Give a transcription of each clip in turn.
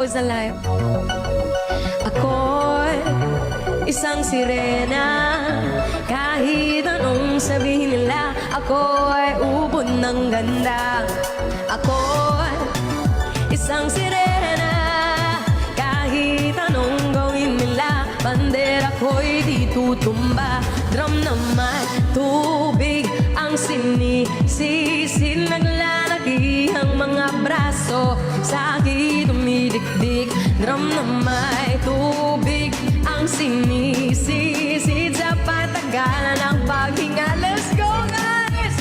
Sa life. Ako'y isang sirena. Kahit anong sabihin nila, ako'y ubod ng ganda. Ako'y isang sirena. Kahit anong gawin nila, bandera ko'y di tutumba. Drum na may tubig ang sinisisid, naglalaki ang mga braso sa akin dumidikdik. Drum na may tubig ang sinisisid sa patagalan ng paghinga. Let's go guys!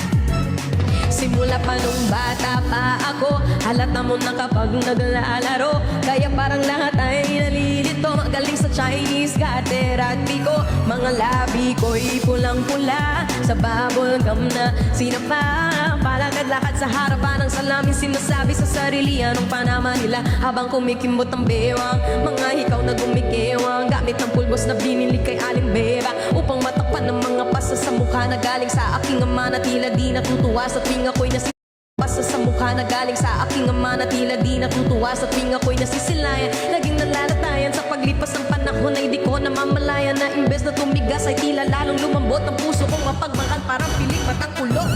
Simula pa nung bata pa ako, halata mo na kapag naglalaro. Kaya parang lahat ay nalilito, magaling sa Chinese gutter at piko. Mga labi ko'y pulang-pula sa bubble gum na sinapa. Palakad-lakad sa harapan ng salamin, sinasabi sa sarili anong panama nila. Habang kumikimbot ang bewang, mga hikaw na gumikewang, gamit ng pulbos na binili kay Aling Beba, upang matakpan ng mga pasa sa mukha na galing sa aking ama na tila di natutuwa sa tuwing ako'y pasa sa mukha na galing sa aking ama na tila di natutuwa sa tuwing ako'y nasisilayan. Laging nalalatayan sa paglipas ng panahon ay di ko namamalayan na imbes na tumigas ay tila lalong lumambot ang puso kong mapagmahal, parang piling matang kulot.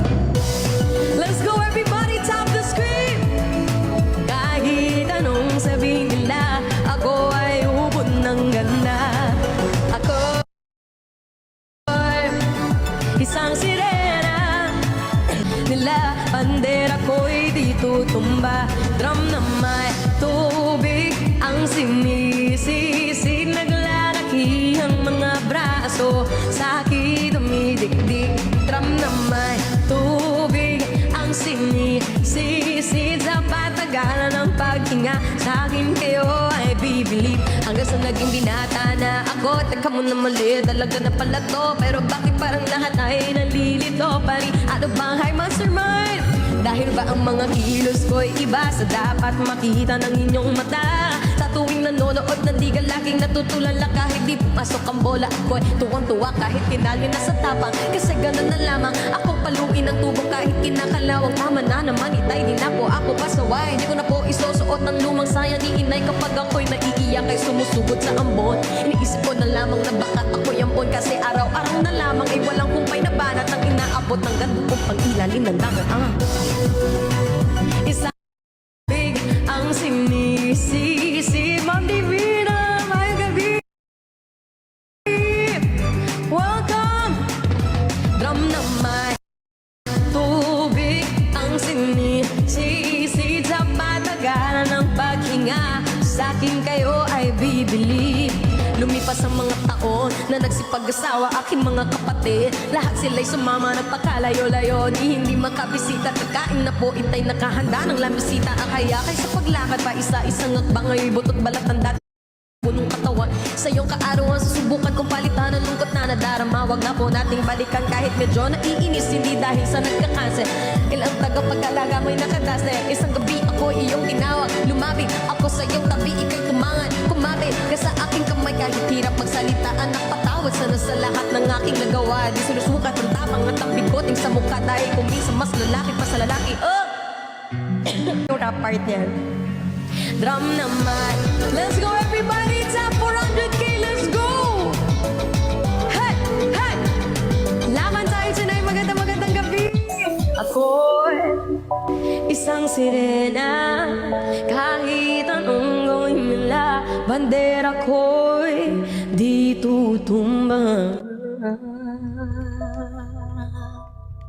Let's go everybody, top the screen. Kahit anong sabihin nila, ako ay ubod ng ganda. Ako ay isang sirena. Nila bandera ko'y di tutumba. Drum na may tubig ang sinisisid, naglalaki ang mga braso sa akin dumidikdik. Drum na may tubig ang sinisisid sa patagalan ng paghinga. Sa akin kayo ay bibilib hanggang sa naging binata na ako. Teka mo na mali, dalaga na pala to, pero bakit parang lahat ay nalilito pa rin? Ano bang high mastermind? Dahil ba ang mga kilos ko'y iba sa dapat makita ng inyong mata? Sa tuwing nanonood ng di galaking natutulala, kahit di pumasok ang bola, ako'y tuwang-tuwa kahit kinali na sa tapang. Kasi ganun na lamang akong paluin ang tubong kahit kinakalawang. Tama na naman, itay di na po ako pasaway. Di ko na po isusuot ng lumang sayang ni inay kapag ako'y naiiyak ay sumusugod sa ambon. Iniisip ko na lamang na baka ako'y ampon, kasi araw-araw na lamang ay walang kumpay na banat ang inaabot ng ganto kong pag-ilalim ng dagat. Isang big ang sinisisi, Ma'am Divina, may gabi. Welcome! Drum na may tubig ang sinisisid sa patagalan ng paghinga. Sa akin kayo ay bibili. Lumipas ang mga taon na nagsipag-asawa aking mga kapatid. Lahat sila'y sumama, nagpakalayo-layo, di hindi makabisita. Kakain na po, itay nakahanda ng lamisita. Ang kaya kay sa paglakad pa isa-isang akbang ay butot balat ng dati punong katawan. Sa iyong kaarawan, susubukan kong palitan ang lungkot na nadarama. Wag na po nating balikan kahit medyo naiinis, hindi dahil sa nagkakanser. Ilang tagapag-alaga mo'y nakadasne. Isang gabi ako iyong tinawag, lumapit ako sa iyong tabi, ika'y tumangan, kumapit ka sa aking kamay. Kahit hirap magsalita, anak, patawad sana sa lahat ng aking nagawa. Di sinusukat ang tapang at ang bigoting sa mukha, dahil kung minsan mas lalaki pa sa lalaki. Yung rap part yan. Drum na may, let's go everybody, top 400k, let's go! Hey, hey! Laban tayo tonight, magandang gabi! Ako'y isang sirena. Kahit anong gawin nila, bandera ko'y di tutumba.